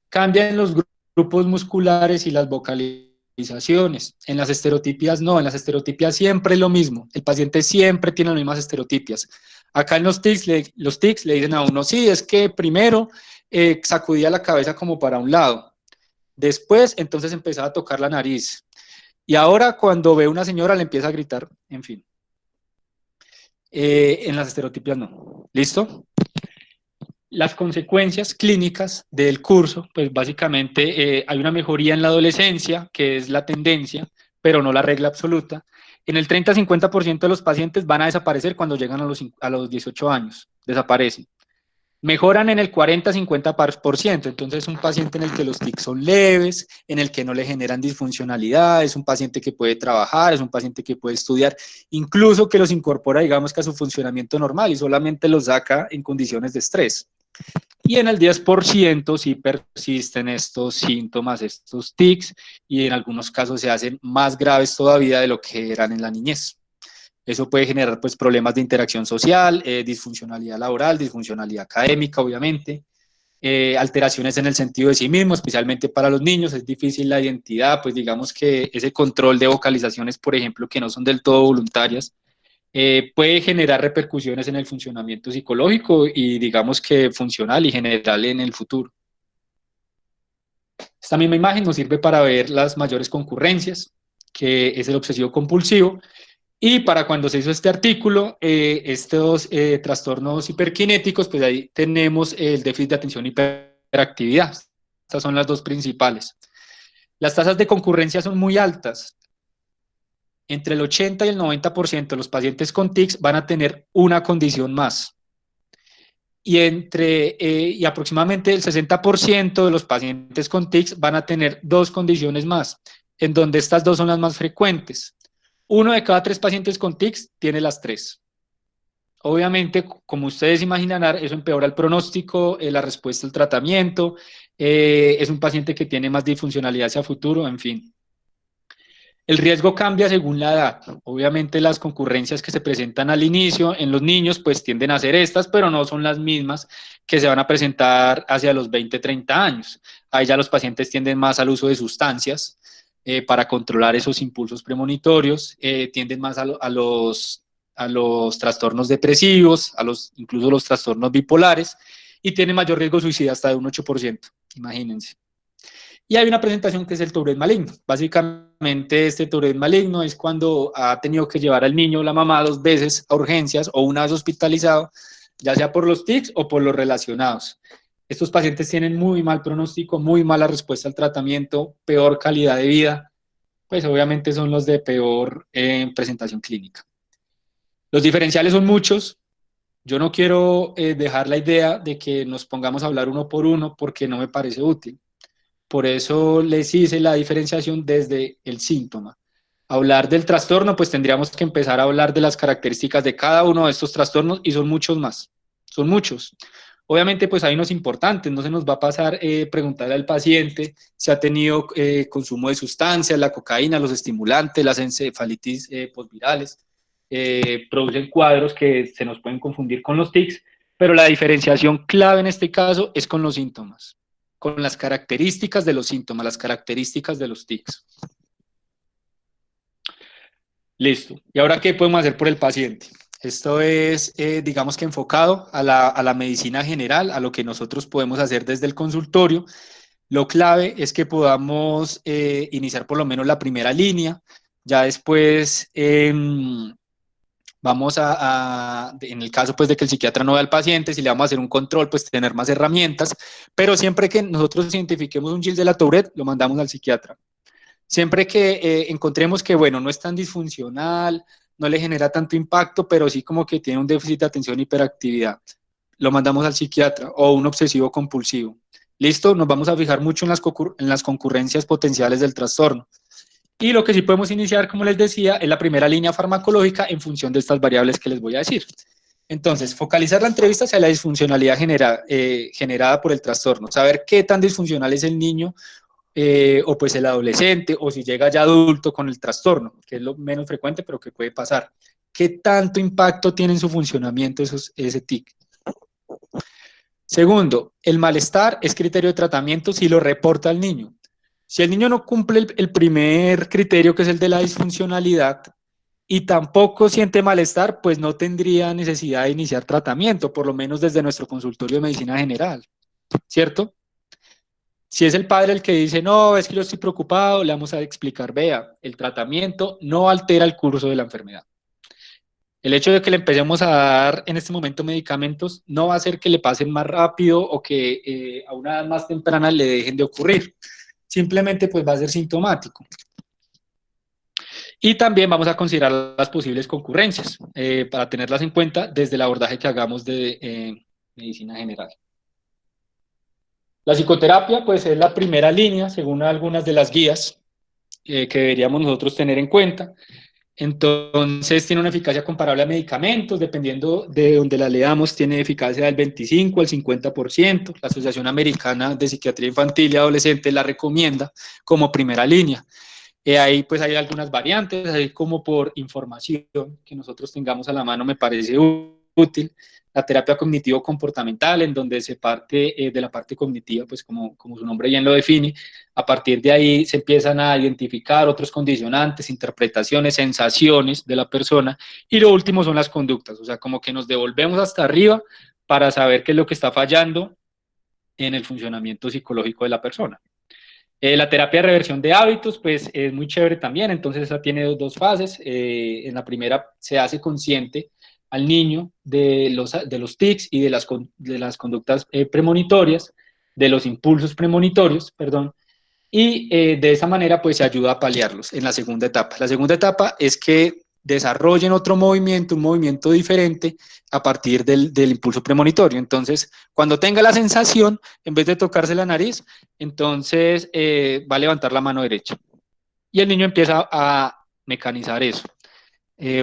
Cambian los grupos musculares y las vocalizaciones. En las estereotipias no, en las estereotipias siempre es lo mismo. El paciente siempre tiene las mismas estereotipias. Acá en los tics le dicen a uno, sí, es que primero sacudía la cabeza como para un lado. Después, entonces empezaba a tocar la nariz. Y ahora cuando ve una señora le empieza a gritar, en fin. En las estereotipias no. ¿Listo? Las consecuencias clínicas del curso, pues básicamente hay una mejoría en la adolescencia, que es la tendencia, pero no la regla absoluta. En el 30-50% de los pacientes van a desaparecer cuando llegan a los 18 años, desaparecen. Mejoran en el 40-50%, entonces es un paciente en el que los tics son leves, en el que no le generan disfuncionalidad, es un paciente que puede trabajar, es un paciente que puede estudiar, incluso que los incorpora, digamos, que a su funcionamiento normal y solamente los saca en condiciones de estrés. Y en el 10% sí persisten estos síntomas, estos tics, y en algunos casos se hacen más graves todavía de lo que eran en la niñez. Eso puede generar pues, problemas de interacción social, disfuncionalidad laboral, disfuncionalidad académica, obviamente, alteraciones en el sentido de sí mismo, especialmente para los niños, es difícil la identidad, pues digamos que ese control de vocalizaciones, por ejemplo, que no son del todo voluntarias, puede generar repercusiones en el funcionamiento psicológico y digamos que funcional y general en el futuro. Esta misma imagen nos sirve para ver las mayores concurrencias, que es el obsesivo compulsivo, y para cuando se hizo este artículo, estos trastornos hiperkinéticos, pues ahí tenemos el déficit de atención y hiperactividad. Estas son las dos principales. Las tasas de concurrencia son muy altas. Entre el 80 y el 90% de los pacientes con tics van a tener una condición más. Y aproximadamente el 60% de los pacientes con tics van a tener dos condiciones más, en donde estas dos son las más frecuentes. 1 de cada 3 pacientes con tics tiene las 3. Obviamente, como ustedes imaginarán, eso empeora el pronóstico, la respuesta al tratamiento, es un paciente que tiene más disfuncionalidad hacia futuro, en fin. El riesgo cambia según la edad. Obviamente las concurrencias que se presentan al inicio en los niños pues tienden a ser estas, pero no son las mismas que se van a presentar hacia los 20-30 años. Ahí ya los pacientes tienden más al uso de sustancias para controlar esos impulsos premonitorios, tienden más a los trastornos depresivos, incluso los trastornos bipolares, y tienen mayor riesgo suicida hasta de un 8%, imagínense. Y hay una presentación que es el Tourette maligno. Básicamente este Tourette maligno es cuando ha tenido que llevar al niño o la mamá 2 veces a urgencias o una vez hospitalizado, ya sea por los tics o por los relacionados. Estos pacientes tienen muy mal pronóstico, muy mala respuesta al tratamiento, peor calidad de vida, pues obviamente son los de peor presentación clínica. Los diferenciales son muchos. Yo no quiero dejar la idea de que nos pongamos a hablar uno por uno porque no me parece útil. Por eso les hice la diferenciación desde el síntoma. Hablar del trastorno, pues tendríamos que empezar a hablar de las características de cada uno de estos trastornos y son muchos más, son muchos. Obviamente, pues hay unos importantes, no se nos va a pasar preguntarle al paciente si ha tenido consumo de sustancias, la cocaína, los estimulantes, las encefalitis postvirales, producen cuadros que se nos pueden confundir con los tics, pero la diferenciación clave en este caso es con los síntomas, con las características de los síntomas, las características de los tics. Listo. ¿Y ahora qué podemos hacer por el paciente? Esto es, digamos que enfocado a la medicina general, a lo que nosotros podemos hacer desde el consultorio. Lo clave es que podamos iniciar por lo menos la primera línea, ya después vamos en el caso pues de que el psiquiatra no vea al paciente, si le vamos a hacer un control, pues tener más herramientas, pero siempre que nosotros identifiquemos un Gilles de la Tourette, lo mandamos al psiquiatra. Siempre que encontremos que, bueno, no es tan disfuncional, no le genera tanto impacto, pero sí como que tiene un déficit de atención y hiperactividad, lo mandamos al psiquiatra, o un obsesivo compulsivo. ¿Listo? Nos vamos a fijar mucho en las concurrencias potenciales del trastorno. Y lo que sí podemos iniciar, como les decía, es la primera línea farmacológica en función de estas variables que les voy a decir. Entonces, focalizar la entrevista hacia la disfuncionalidad generada por el trastorno, saber qué tan disfuncional es el niño o pues el adolescente, o si llega ya adulto con el trastorno, que es lo menos frecuente, pero que puede pasar. ¿Qué tanto impacto tiene en su funcionamiento ese TIC? Segundo, el malestar es criterio de tratamiento si lo reporta el niño. Si el niño no cumple el primer criterio, que es el de la disfuncionalidad, y tampoco siente malestar, pues no tendría necesidad de iniciar tratamiento, por lo menos desde nuestro consultorio de medicina general, ¿cierto? Si es el padre el que dice, no, es que yo estoy preocupado, le vamos a explicar, vea, el tratamiento no altera el curso de la enfermedad. El hecho de que le empecemos a dar en este momento medicamentos no va a hacer que le pasen más rápido o que a una edad más temprana le dejen de ocurrir. Simplemente pues va a ser sintomático. Y también vamos a considerar las posibles concurrencias para tenerlas en cuenta desde el abordaje que hagamos de medicina general. La psicoterapia pues es la primera línea según algunas de las guías que deberíamos nosotros tener en cuenta. Entonces tiene una eficacia comparable a medicamentos, dependiendo de donde la leamos, tiene eficacia del 25 al 50%. La Asociación Americana de Psiquiatría Infantil y Adolescente la recomienda como primera línea. Ahí pues hay algunas variantes, ahí como por información que nosotros tengamos a la mano me parece útil. La terapia cognitivo-comportamental, en donde se parte de la parte cognitiva, pues como su nombre bien lo define, a partir de ahí se empiezan a identificar otros condicionantes, interpretaciones, sensaciones de la persona, y lo último son las conductas, o sea, como que nos devolvemos hasta arriba para saber qué es lo que está fallando en el funcionamiento psicológico de la persona. La terapia de reversión de hábitos, pues es muy chévere también, entonces esa tiene dos fases. En la primera se hace consciente al niño de los tics y de las conductas premonitorias, de los impulsos premonitorios, perdón, y de esa manera pues se ayuda a paliarlos en la segunda etapa. La segunda etapa es que desarrollen otro movimiento, un movimiento diferente a partir del impulso premonitorio. Entonces, cuando tenga la sensación, en vez de tocarse la nariz, entonces va a levantar la mano derecha. Y el niño empieza a mecanizar eso.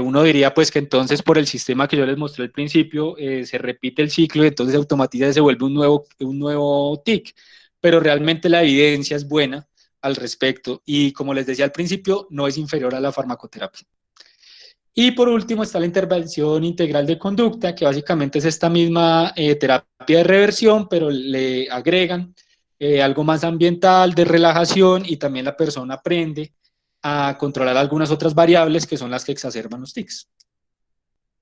Uno diría pues que entonces por el sistema que yo les mostré al principio se repite el ciclo y entonces automatiza y se vuelve un nuevo tic, pero realmente la evidencia es buena al respecto y como les decía al principio no es inferior a la farmacoterapia. Y por último está la intervención integral de conducta, que básicamente es esta misma terapia de reversión, pero le agregan algo más ambiental, de relajación, y también la persona aprende a controlar algunas otras variables que son las que exacerban los tics.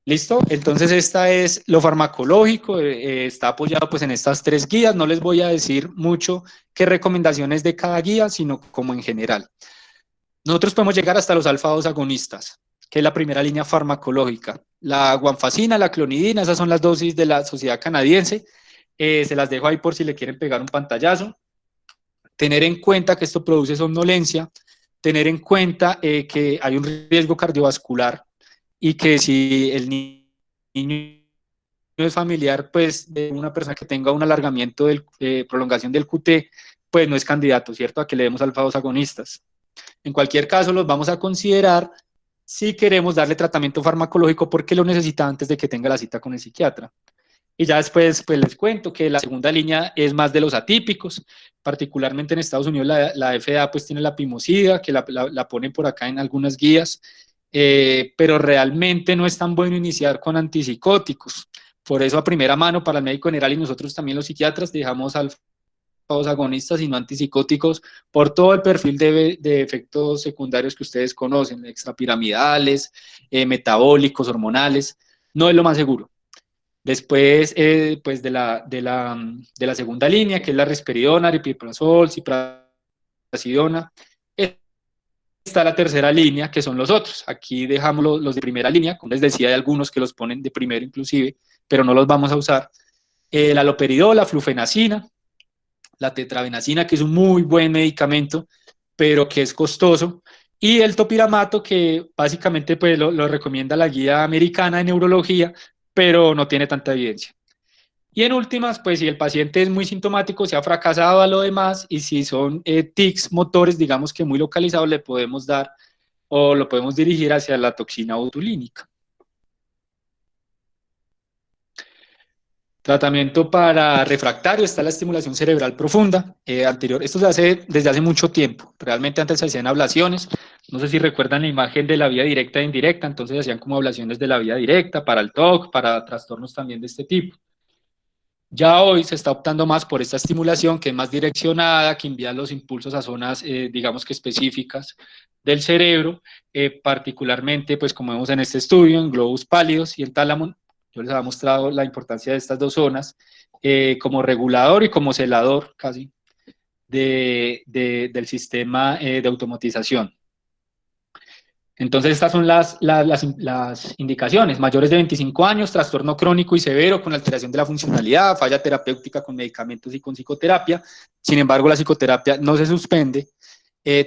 ¿Listo? Entonces esta es lo farmacológico, está apoyado pues en estas tres guías, no les voy a decir mucho qué recomendaciones de cada guía, sino como en general. Nosotros podemos llegar hasta los alfa-2 agonistas, que es la primera línea farmacológica. La guanfacina, la clonidina, esas son las dosis de la Sociedad Canadiense, se las dejo ahí por si le quieren pegar un pantallazo. Tener en cuenta que esto produce somnolencia, tener en cuenta que hay un riesgo cardiovascular y que si el niño es familiar pues de una persona que tenga un alargamiento de prolongación del QT, pues no es candidato, ¿cierto?, a que le demos alfa-2 agonistas. En cualquier caso, los vamos a considerar si queremos darle tratamiento farmacológico porque lo necesita antes de que tenga la cita con el psiquiatra. Y ya después pues les cuento que la segunda línea es más de los atípicos, particularmente en Estados Unidos la FDA pues tiene la pimosida, que la ponen por acá en algunas guías, pero realmente no es tan bueno iniciar con antipsicóticos. Por eso a primera mano para el médico general y nosotros también los psiquiatras dejamos agonistas y no antipsicóticos por todo el perfil de efectos secundarios que ustedes conocen, extrapiramidales, metabólicos, hormonales, no es lo más seguro. Después, pues de la segunda línea, que es la risperidona, aripiprazol, ciprasidona, está la tercera línea, que son los otros. Aquí dejamos los de primera línea, como les decía, hay algunos que los ponen de primero inclusive, pero no los vamos a usar. La haloperidol, la flufenacina, la tetrabenazina, que es un muy buen medicamento, pero que es costoso, y el topiramato, que básicamente pues, lo recomienda la guía americana de neurología, pero no tiene tanta evidencia. Y en últimas, pues si el paciente es muy sintomático, se ha fracasado a lo demás, y si son tics motores, digamos que muy localizados, le podemos dar o lo podemos dirigir hacia la toxina botulínica. Tratamiento para refractario está la estimulación cerebral profunda. Esto se hace desde hace mucho tiempo. Realmente antes se hacían ablaciones. No sé si recuerdan la imagen de la vía directa e indirecta. Entonces se hacían como ablaciones de la vía directa para el TOC, para trastornos también de este tipo. Ya hoy se está optando más por esta estimulación que es más direccionada, que envía los impulsos a zonas, digamos que específicas del cerebro, particularmente, pues como vemos en este estudio, en globos pálidos y en tálamo. Yo les había mostrado la importancia de estas dos zonas como regulador y como celador, casi, del sistema de automatización. Entonces, estas son las indicaciones: mayores de 25 años, trastorno crónico y severo con alteración de la funcionalidad, falla terapéutica con medicamentos y con psicoterapia. Sin embargo, la psicoterapia no se suspende.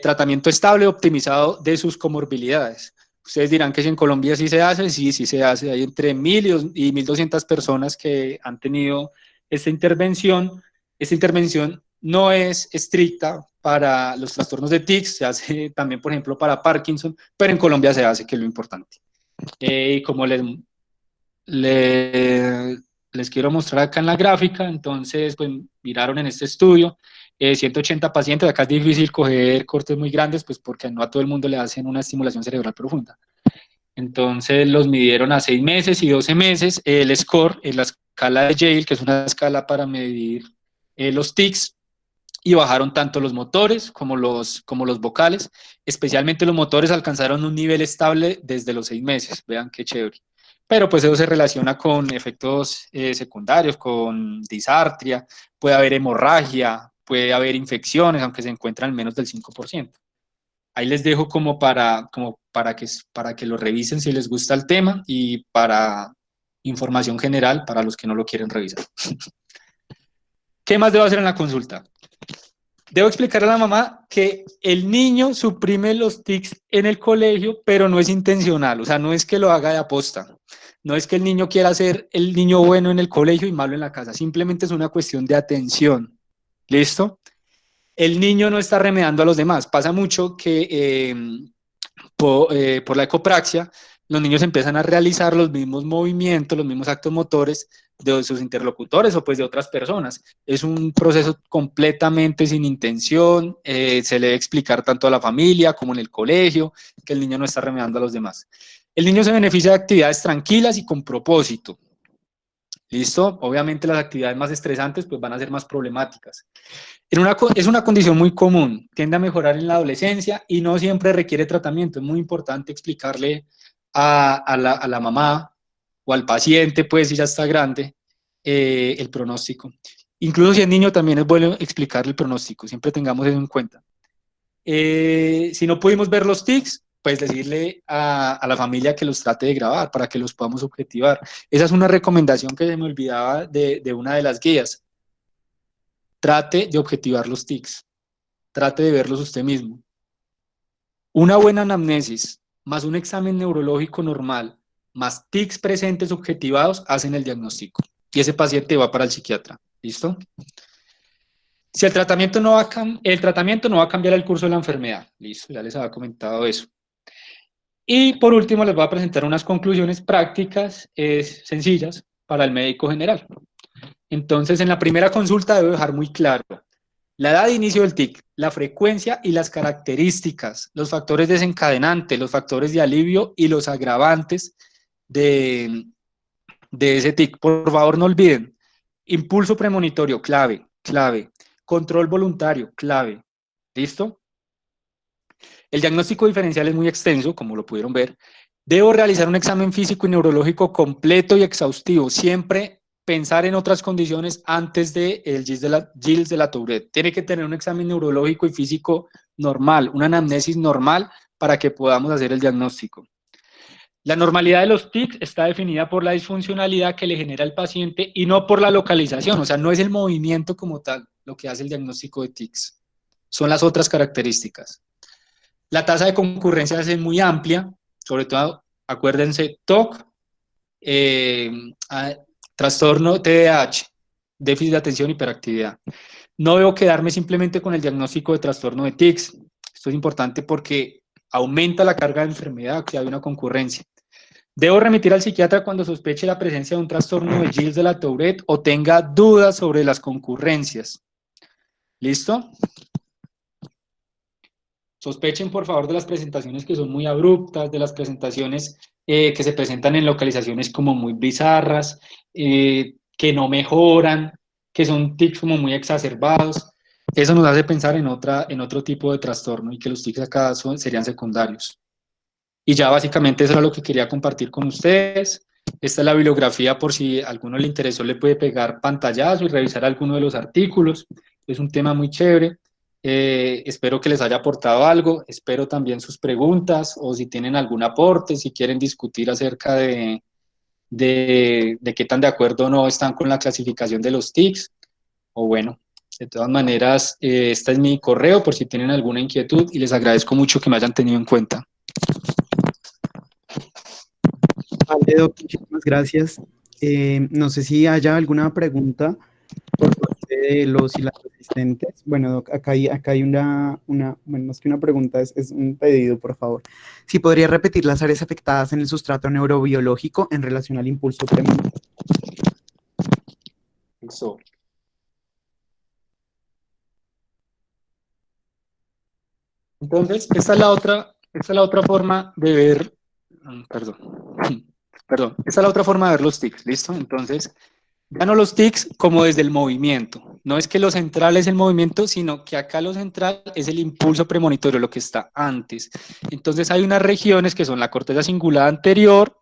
Tratamiento estable, optimizado de sus comorbilidades. Ustedes dirán que si en Colombia sí se hace, sí, sí se hace. Hay entre 1.000 y 1.200 personas que han tenido esta intervención. Esta intervención no es estricta para los trastornos de tics, se hace también, por ejemplo, para Parkinson, pero en Colombia se hace, que es lo importante. Y como les quiero mostrar acá en la gráfica, entonces, pues miraron en este estudio, 180 pacientes. Acá es difícil coger cortes muy grandes, pues porque no a todo el mundo le hacen una estimulación cerebral profunda. Entonces los midieron a 6 meses y 12 meses, el score en la escala de Yale, que es una escala para medir los tics, y bajaron tanto los motores como los vocales. Especialmente los motores alcanzaron un nivel estable desde los 6 meses, vean qué chévere. Pero pues eso se relaciona con efectos secundarios, con disartria, puede haber hemorragia, puede haber infecciones, aunque se encuentran en menos del 5%. Ahí les dejo como para que lo revisen si les gusta el tema, y para información general para los que no lo quieren revisar. ¿Qué más debo hacer en la consulta? Debo explicar a la mamá que el niño suprime los tics en el colegio, pero no es intencional, o sea, no es que lo haga de aposta, no es que el niño quiera ser el niño bueno en el colegio y malo en la casa, simplemente es una cuestión de atención. ¿Listo? El niño no está remedando a los demás. Pasa mucho que por la ecopraxia, los niños empiezan a realizar los mismos movimientos, los mismos actos motores de sus interlocutores o pues de otras personas. Es un proceso completamente sin intención, se le debe explicar tanto a la familia como en el colegio que el niño no está remedando a los demás. El niño se beneficia de actividades tranquilas y con propósito. ¿Listo? Obviamente las actividades más estresantes pues van a ser más problemáticas. Es una condición muy común, tiende a mejorar en la adolescencia y no siempre requiere tratamiento. Es muy importante explicarle a la mamá o al paciente, pues si ya está grande, el pronóstico. Incluso si es niño también es bueno explicarle el pronóstico, siempre tengamos eso en cuenta. Si no pudimos ver los tics, pues decirle a la familia que los trate de grabar para que los podamos objetivar. Esa es una recomendación que se me olvidaba de una de las guías. Trate de objetivar los tics, trate de verlos usted mismo. Una buena anamnesis más un examen neurológico normal más tics presentes objetivados hacen el diagnóstico y ese paciente va para el psiquiatra. ¿Listo? Si el tratamiento no va a cambiar el curso de la enfermedad. Listo, ya les había comentado eso. Y por último les voy a presentar unas conclusiones prácticas sencillas para el médico general. Entonces, en la primera consulta debo dejar muy claro la edad de inicio del tic, la frecuencia y las características, los factores desencadenantes, los factores de alivio y los agravantes de ese tic. Por favor, no olviden, impulso premonitorio, clave, clave. Control voluntario, clave. ¿Listo? El diagnóstico diferencial es muy extenso, como lo pudieron ver. Debo realizar un examen físico y neurológico completo y exhaustivo. Siempre pensar en otras condiciones antes de el Gilles de la Tourette. Tiene que tener un examen neurológico y físico normal, una anamnesis normal para que podamos hacer el diagnóstico. La normalidad de los tics está definida por la disfuncionalidad que le genera al paciente y no por la localización, o sea, no es el movimiento como tal lo que hace el diagnóstico de tics, son las otras características. La tasa de concurrencia es muy amplia, sobre todo, acuérdense, TOC, trastorno TDAH, déficit de atención, hiperactividad. No debo quedarme simplemente con el diagnóstico de trastorno de tics, esto es importante porque aumenta la carga de enfermedad si hay una concurrencia. Debo remitir al psiquiatra cuando sospeche la presencia de un trastorno de Gilles de la Tourette o tenga dudas sobre las concurrencias. ¿Listo? Sospechen, por favor, de las presentaciones que son muy abruptas, de las presentaciones que se presentan en localizaciones como muy bizarras, que no mejoran, que son tics como muy exacerbados. Eso nos hace pensar en otro tipo de trastorno y que los tics acá serían secundarios. Y ya básicamente eso era lo que quería compartir con ustedes. Esta es la bibliografía, por si a alguno le interesó, le puede pegar pantallazo y revisar alguno de los artículos. Es un tema muy chévere. Espero que les haya aportado algo, espero también sus preguntas o si tienen algún aporte, si quieren discutir acerca de qué tan de acuerdo o no están con la clasificación de los TICs, o bueno, de todas maneras, este es mi correo por si tienen alguna inquietud y les agradezco mucho que me hayan tenido en cuenta. Vale, Doc, muchísimas gracias. No sé si haya alguna pregunta por parte de los y las asistentes. Bueno, Doc, acá hay bueno, más que una pregunta, es un pedido, por favor. Si podría repetir las áreas afectadas en el sustrato neurobiológico en relación al impulso premonitorio. Eso. Entonces, esta es la otra forma de ver, perdón, perdón, esta es la otra forma de ver los tics, ¿listo? Entonces, ya no los tics como desde el movimiento. No es que lo central es el movimiento, sino que acá lo central es el impulso premonitorio, lo que está antes. Entonces, hay unas regiones que son la corteza cingulada anterior,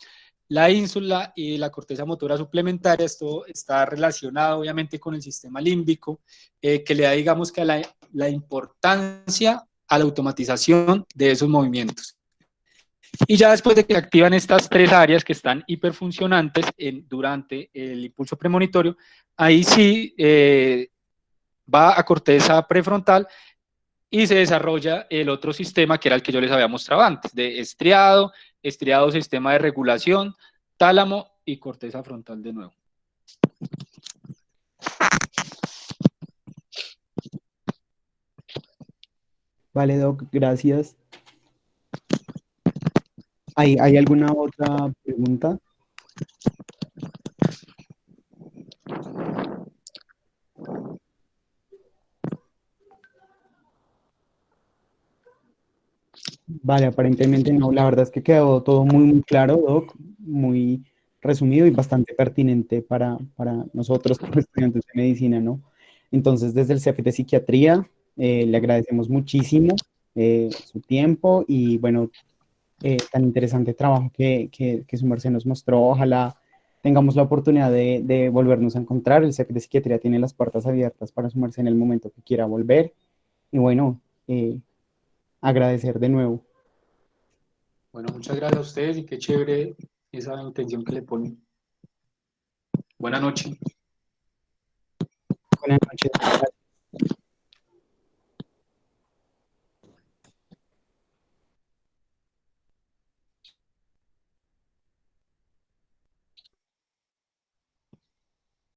la ínsula y la corteza motora suplementaria. Esto está relacionado obviamente con el sistema límbico, que le da, digamos, que la importancia a la automatización de esos movimientos. Y ya después de que activan estas tres áreas que están hiperfuncionantes durante el impulso premonitorio, ahí sí va a corteza prefrontal y se desarrolla el otro sistema que era el que yo les había mostrado antes, de estriado, estriado sistema de regulación, tálamo y corteza frontal de nuevo. Vale, Doc, gracias. ¿Hay alguna otra pregunta? Vale, aparentemente no. La verdad es que quedó todo muy claro, Doc, muy resumido y bastante pertinente para nosotros como estudiantes de medicina, ¿no? Entonces, desde el CEF de Psiquiatría, le agradecemos muchísimo su tiempo y, bueno, tan interesante trabajo que su merced nos mostró. Ojalá tengamos la oportunidad de volvernos a encontrar. El CEF de Psiquiatría tiene las puertas abiertas para su merced en el momento que quiera volver. Y bueno, agradecer de nuevo. Bueno, muchas gracias a ustedes y qué chévere esa intención que le ponen. Buenas noches. Buenas noches.